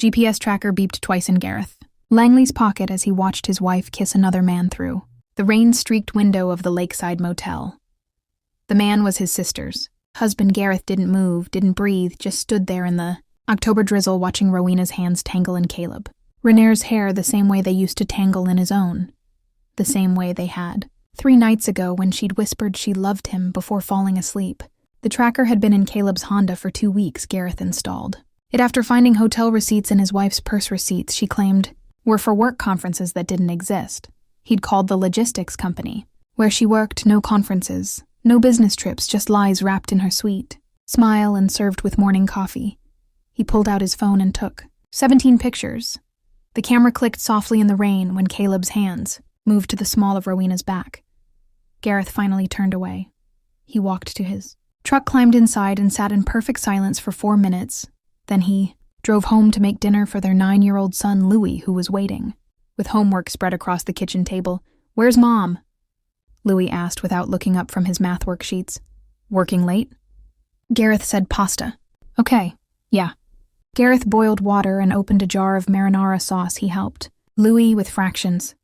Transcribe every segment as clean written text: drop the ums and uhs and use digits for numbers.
GPS tracker beeped twice in Gareth Langley's pocket as he watched his wife kiss another man through the rain-streaked window of the lakeside motel. The man was his sister's. Husband Gareth didn't move, didn't breathe, just stood there in the October drizzle watching Rowena's hands tangle in Caleb. Renair's hair the same way they used to tangle in his own. The same way they had 3 nights ago when she'd whispered she loved him before falling asleep. The tracker had been in Caleb's Honda for 2 weeks, Gareth installed it after finding hotel receipts and his wife's purse receipts she claimed were for work conferences that didn't exist. He'd called the logistics company. Where she worked, no conferences, no business trips, just lies wrapped in her sweet smile and served with morning coffee. He pulled out his phone and took 17 pictures. The camera clicked softly in the rain when Caleb's hands moved to the small of Rowena's back. Gareth finally turned away. He walked to his truck, climbed inside, and sat in perfect silence for 4 minutes. Then he drove home to make dinner for their 9-year-old son, Louis, who was waiting, with homework spread across the kitchen table. "Where's Mom?" Louis asked without looking up from his math worksheets. "Working late?" Gareth said pasta. "Okay, yeah." Gareth boiled water and opened a jar of marinara sauce. He helped Louis with fractions.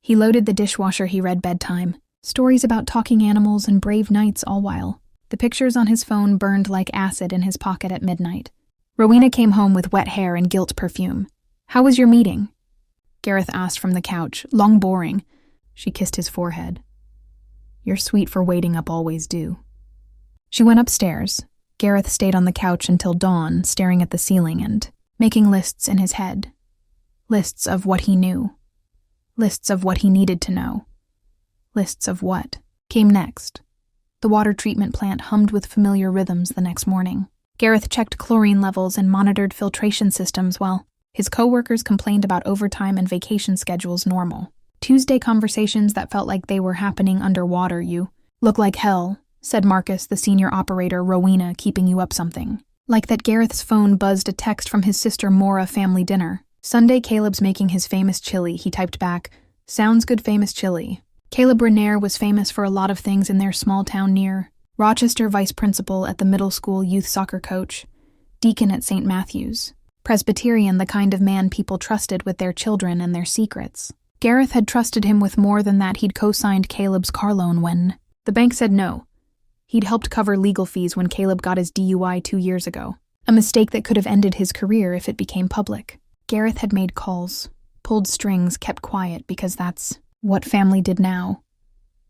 He loaded the dishwasher. He read bedtime stories about talking animals and brave knights all while the pictures on his phone burned like acid in his pocket at midnight. Rowena came home with wet hair and guilt perfume. "How was your meeting?" Gareth asked from the couch. "Long, boring." She kissed his forehead. "You're sweet for waiting up, always do." She went upstairs. Gareth stayed on the couch until dawn, staring at the ceiling and making lists in his head. Lists of what he knew. Lists of what he needed to know. Lists of what came next. The water treatment plant hummed with familiar rhythms the next morning. Gareth checked chlorine levels and monitored filtration systems while his co-workers complained about overtime and vacation schedules normal. Tuesday conversations that felt like they were happening underwater. "You look like hell," said Marcus, the senior operator. "Rowena keeping you up something." Like that, Gareth's phone buzzed a text from his sister Maura. "Family dinner. Sunday, Caleb's making his famous chili." He typed back, "Sounds good, famous chili." Caleb Renair was famous for a lot of things in their small town near Rochester, vice principal at the middle school, youth soccer coach, deacon at St. Matthew's, Presbyterian, the kind of man people trusted with their children and their secrets. Gareth had trusted him with more than that. He'd co-signed Caleb's car loan when the bank said no. He'd helped cover legal fees when Caleb got his DUI 2 years ago, a mistake that could have ended his career if it became public. Gareth had made calls, pulled strings, kept quiet, because that's what family did now.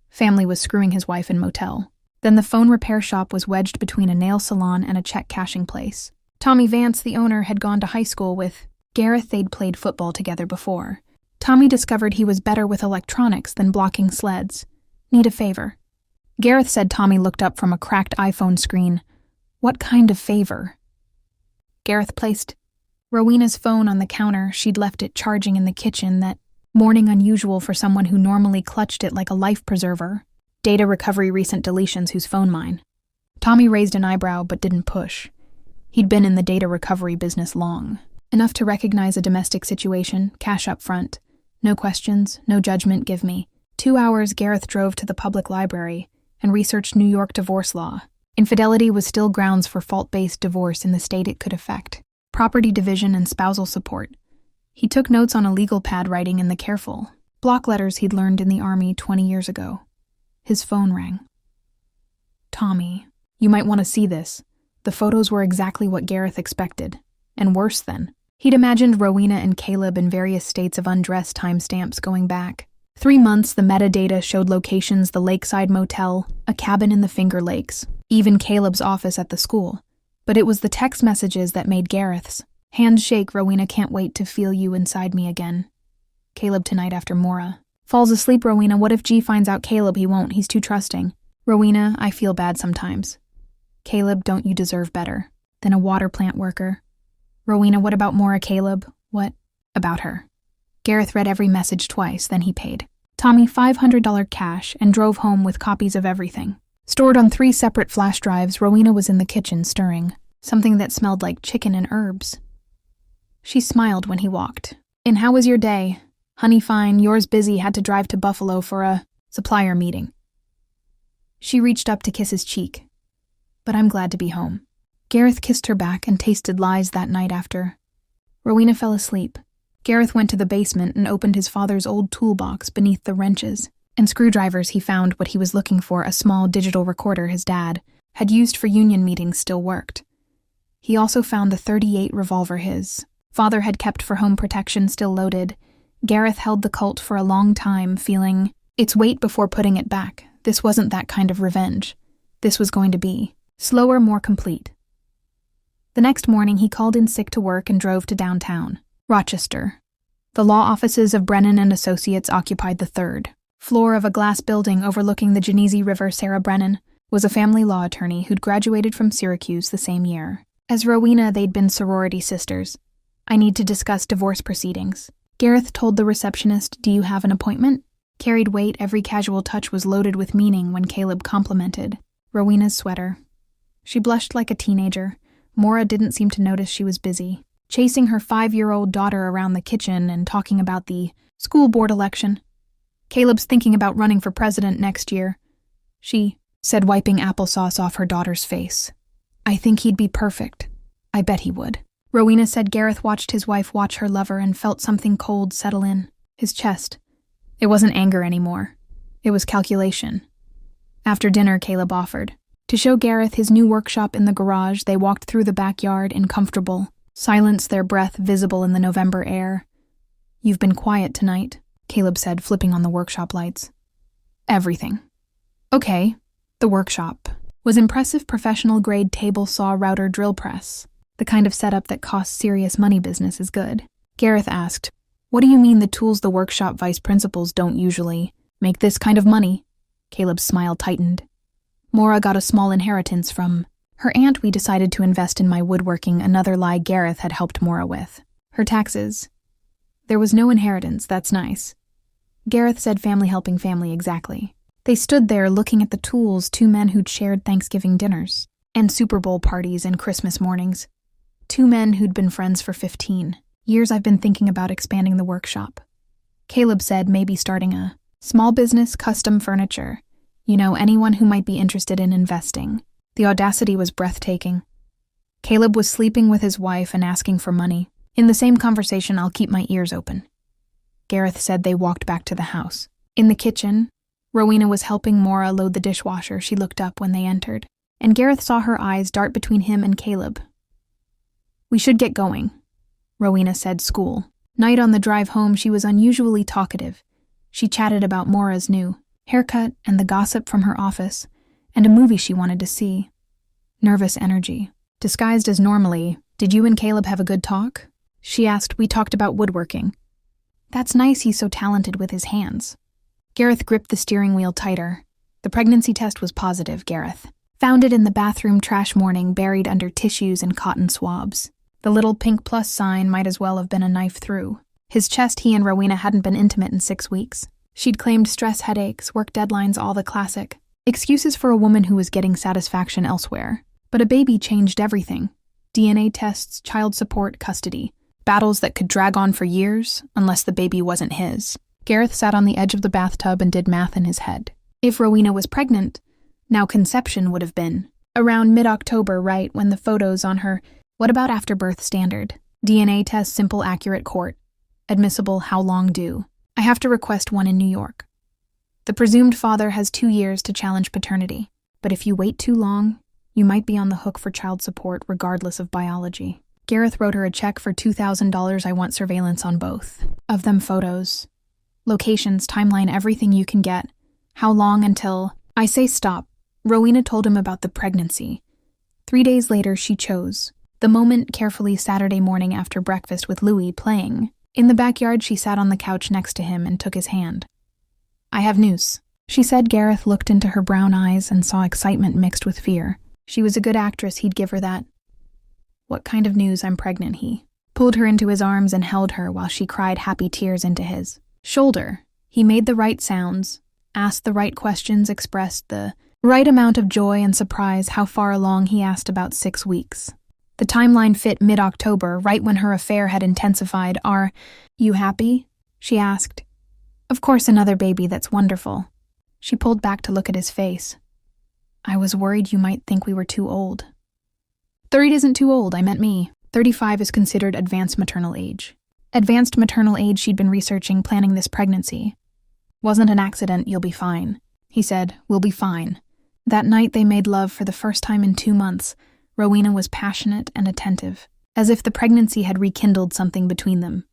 Family was screwing his wife in motel. Then the phone repair shop was wedged between a nail salon and a check cashing place. Tommy Vance, the owner, had gone to high school with Gareth. They'd played football together before. Tommy discovered he was better with electronics than blocking sleds. "Need a favor." Gareth said. Tommy looked up from a cracked iPhone screen. "What kind of favor?" Gareth placed Rowena's phone on the counter. She'd left it charging in the kitchen that morning, unusual for someone who normally clutched it like a life preserver. "Data recovery, recent deletions, whose phone? Mine." Tommy raised an eyebrow but didn't push. He'd been in the data recovery business long, enough to recognize a domestic situation, cash up front. No questions, no judgment, give me. 2 hours, Gareth drove to the public library and researched New York divorce law. Infidelity was still grounds for fault-based divorce in the state it could affect. Property division and spousal support. He took notes on a legal pad, writing in the careful block letters he'd learned in the Army 20 years ago. His phone rang. "Tommy, you might want to see this." The photos were exactly what Gareth expected, and worse than. He'd imagined Rowena and Caleb in various states of undress, timestamps going back 3 months. The metadata showed locations: the Lakeside Motel, a cabin in the Finger Lakes, even Caleb's office at the school. But it was the text messages that made Gareth's hand shake. "Rowena, can't wait to feel you inside me again. Caleb, tonight after Maura falls asleep. Rowena, what if G finds out? Caleb, he won't, he's too trusting. Rowena, I feel bad sometimes. Caleb, don't you deserve better than a water plant worker? Rowena, what about Maura? Caleb, what about her?" Gareth read every message twice, then he paid Tommy $500 cash and drove home with copies of everything. Stored on 3 separate flash drives, Rowena was in the kitchen stirring something that smelled like chicken and herbs. She smiled when he walked in. "How was your day?" "Honey, fine. Yours busy. Had to drive to Buffalo for a supplier meeting." She reached up to kiss his cheek. "But I'm glad to be home." Gareth kissed her back and tasted lies that night after Rowena fell asleep. Gareth went to the basement and opened his father's old toolbox beneath the wrenches and screwdrivers. He found what he was looking for, a small digital recorder his dad had used for union meetings still worked. He also found the .38 revolver his father had kept for home protection still loaded. Gareth held the Colt for a long time, feeling its weight before putting it back. This wasn't that kind of revenge. This was going to be slower, more complete. The next morning, he called in sick to work and drove to downtown Rochester. The law offices of Brennan and Associates occupied the third floor of a glass building overlooking the Genesee River. Sarah Brennan was a family law attorney who'd graduated from Syracuse the same year. As Rowena, they'd been sorority sisters. "I need to discuss divorce proceedings." Gareth told the receptionist, "Do you have an appointment?" Carried weight, every casual touch was loaded with meaning when Caleb complimented Rowena's sweater. She blushed like a teenager. Maura didn't seem to notice she was busy, chasing her 5-year-old daughter around the kitchen and talking about the school board election. "Caleb's thinking about running for president next year," she said, wiping applesauce off her daughter's face. "I think he'd be perfect. I bet he would." Rowena said. Gareth watched his wife watch her lover and felt something cold settle in his chest. It wasn't anger anymore. It was calculation. After dinner, Caleb offered to show Gareth his new workshop in the garage. They walked through the backyard in comfortable silence, their breath visible in the November air. "You've been quiet tonight," Caleb said, flipping on the workshop lights. "Everything." "Okay." The workshop was impressive, professional-grade table saw router drill press. The kind of setup that costs serious money. Business is good. Gareth asked, "What do you mean the tools the workshop vice principals don't usually make this kind of money?" Caleb's smile tightened. "Maura got a small inheritance from her aunt. We decided to invest in my woodworking," another lie Gareth had helped Maura with. "Her taxes." "There was no inheritance, that's nice." Gareth said, family helping family, exactly. They stood there looking at the tools, two men who'd shared Thanksgiving dinners and Super Bowl parties and Christmas mornings. Two men who'd been friends for 15 years. "I've been thinking about expanding the workshop," Caleb said, "maybe starting a small business, custom furniture. You know, anyone who might be interested in investing." The audacity was breathtaking. Caleb was sleeping with his wife and asking for money. In the same conversation, "I'll keep my ears open," Gareth said. They walked back to the house. In the kitchen, Rowena was helping Maura load the dishwasher. She looked up when they entered, and Gareth saw her eyes dart between him and Caleb. "We should get going," Rowena said. School night. On the drive home, she was unusually talkative. She chatted about Maura's new haircut and the gossip from her office, and a movie she wanted to see. Nervous energy, disguised as normally. "Did you and Caleb have a good talk?" she asked. "We talked about woodworking." "That's nice, he's so talented with his hands." Gareth gripped the steering wheel tighter. The pregnancy test was positive. Gareth found it in the bathroom trash morning, buried under tissues and cotton swabs. The little pink plus sign might as well have been a knife through his chest. He and Rowena hadn't been intimate in 6 weeks. She'd claimed stress, headaches, work deadlines, all the classic excuses for a woman who was getting satisfaction elsewhere. But a baby changed everything. DNA tests, child support, custody. Battles that could drag on for years, unless the baby wasn't his. Gareth sat on the edge of the bathtub and did math in his head. If Rowena was pregnant, now conception would have been around mid-October, right when the photos on her "What about afterbirth standard? DNA test, simple, accurate, court. Admissible, how long due? I have to request one in New York. The presumed father has 2 years to challenge paternity, but if you wait too long, you might be on the hook for child support regardless of biology." Gareth wrote her a check for $2,000. "I want surveillance on both of them, photos, locations, timeline, everything you can get. How long until I say stop?" Rowena told him about the pregnancy. 3 days later, she chose the moment carefully. Saturday morning after breakfast with Louis playing in the backyard, she sat on the couch next to him and took his hand. "I have news," she said. Gareth looked into her brown eyes and saw excitement mixed with fear. She was a good actress, he'd give her that. "What kind of news?" "I'm pregnant." He pulled her into his arms and held her while she cried happy tears into his shoulder. He made the right sounds, asked the right questions, expressed the right amount of joy and surprise. "How far along?" he asked. "About 6 weeks." The timeline fit mid-October, right when her affair had intensified. "Are you happy?" she asked. "Of course, another baby, that's wonderful." She pulled back to look at his face. "I was worried you might think we were too old." 30 isn't too old, I meant me." 35 is considered advanced maternal age. Advanced maternal age she'd been researching planning this pregnancy. Wasn't an accident, you'll be fine. He said, we'll be fine. That night they made love for the first time in 2 months. Rowena was passionate and attentive, as if the pregnancy had rekindled something between them.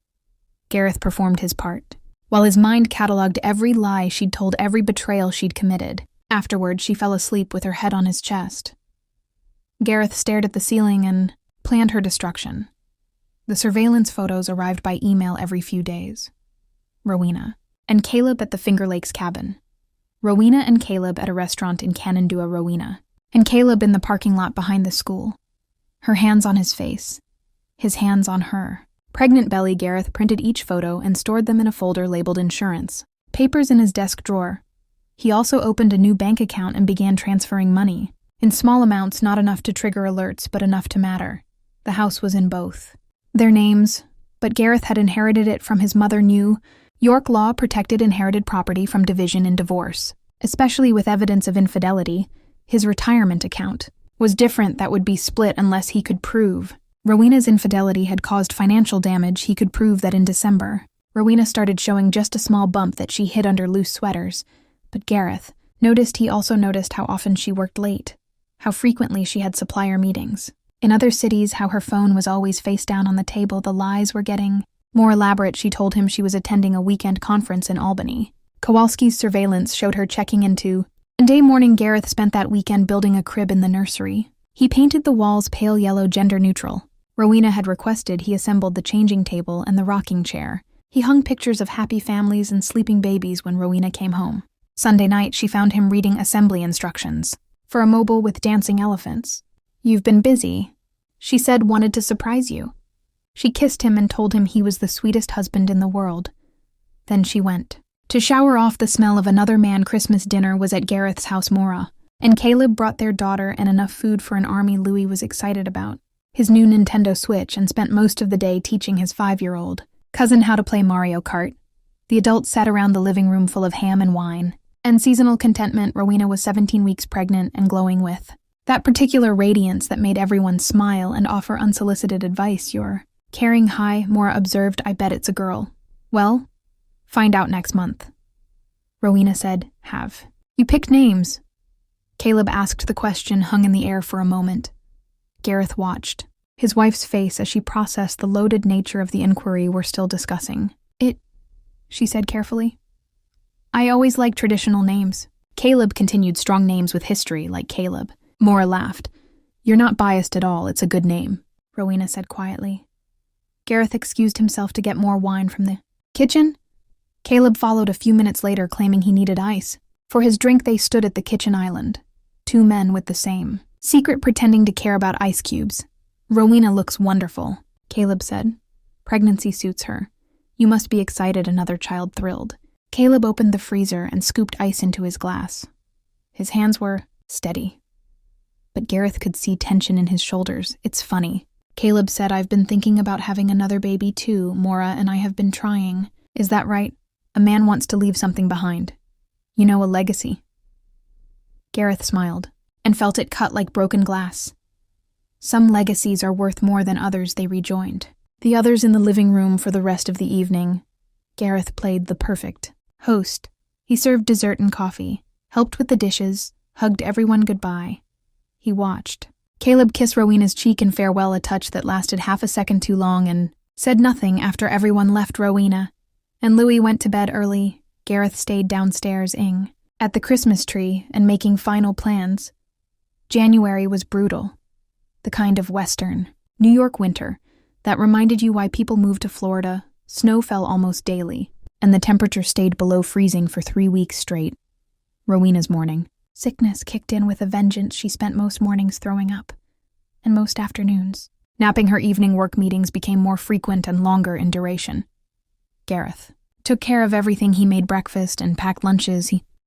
Gareth performed his part. While his mind catalogued every lie she'd told, every betrayal she'd committed. Afterward, she fell asleep with her head on his chest. Gareth stared at the ceiling and planned her destruction. The surveillance photos arrived by email every few days. Rowena and Caleb at the Finger Lakes cabin. Rowena and Caleb at a restaurant in Canandaigua, Rowena, and Caleb in the parking lot behind the school. Her hands on his face, his hands on her. Pregnant belly, Gareth printed each photo and stored them in a folder labeled insurance. Papers in his desk drawer. He also opened a new bank account and began transferring money. In small amounts, not enough to trigger alerts, but enough to matter. The house was in both their names, but Gareth had inherited it from his mother. New York law protected inherited property from division in divorce, especially with evidence of infidelity. His retirement account was different, that would be split unless he could prove. Rowena's infidelity had caused financial damage. He could prove that in December, Rowena started showing just a small bump that she hid under loose sweaters. But Gareth noticed. He also noticed how often she worked late, how frequently she had supplier meetings. In other cities, how her phone was always face down on the table. The lies were getting more elaborate. She told him she was attending a weekend conference in Albany. Kowalski's surveillance showed her checking into. Monday morning, Gareth spent that weekend building a crib in the nursery. He painted the walls pale yellow, gender neutral. Rowena had requested he assembled the changing table and the rocking chair. He hung pictures of happy families and sleeping babies when Rowena came home. Sunday night, she found him reading assembly instructions for a mobile with dancing elephants. You've been busy, she said, wanted to surprise you. She kissed him and told him he was the sweetest husband in the world. Then she went to shower off the smell of another man. Christmas dinner was at Gareth's house. Maura and Caleb brought their daughter and enough food for an army. Louis was excited about his new Nintendo Switch and spent most of the day teaching his 5-year-old cousin how to play Mario Kart. The adults sat around the living room full of ham and wine and seasonal contentment. Rowena was 17 weeks pregnant and glowing with that particular radiance that made everyone smile and offer unsolicited advice. You're carrying high, Maura observed. I bet it's a girl. Well, find out next month. Rowena said, have you picked names? Caleb asked. The question hung in the air for a moment. Gareth watched his wife's face as she processed the loaded nature of the inquiry we're still discussing. She said carefully. I always like traditional names. Caleb continued. Strong names with history, like Caleb. Maura laughed. You're not biased at all, it's a good name, Rowena said quietly. Gareth excused himself to get more wine from the kitchen. Caleb followed a few minutes later, claiming he needed ice. For his drink, they stood at the kitchen island. 2 men with the same secret, pretending to care about ice cubes. Rowena looks wonderful, Caleb said. Pregnancy suits her. You must be excited, another child thrilled. Caleb opened the freezer and scooped ice into his glass. His hands were steady, but Gareth could see tension in his shoulders. It's funny. Caleb said, I've been thinking about having another baby too. Maura and I have been trying. Is that right? A man wants to leave something behind. You know, a legacy. Gareth smiled and felt it cut like broken glass. Some legacies are worth more than others, they rejoined. The others in the living room for the rest of the evening. Gareth played the perfect host. He served dessert and coffee, helped with the dishes, hugged everyone goodbye. He watched Caleb kiss Rowena's cheek in farewell, a touch that lasted half a second too long, and said nothing after everyone left. Rowena and Louis went to bed early. Gareth stayed downstairs at the Christmas tree and making final plans. January was brutal. The kind of Western New York winter that reminded you why people moved to Florida. Snow fell almost daily, and the temperature stayed below freezing for 3 weeks straight. Rowena's morning sickness kicked in with a vengeance. She spent most mornings throwing up, and most afternoons napping. Her evening work meetings became more frequent and longer in duration. Gareth took care of everything. He made breakfast and packed lunches. He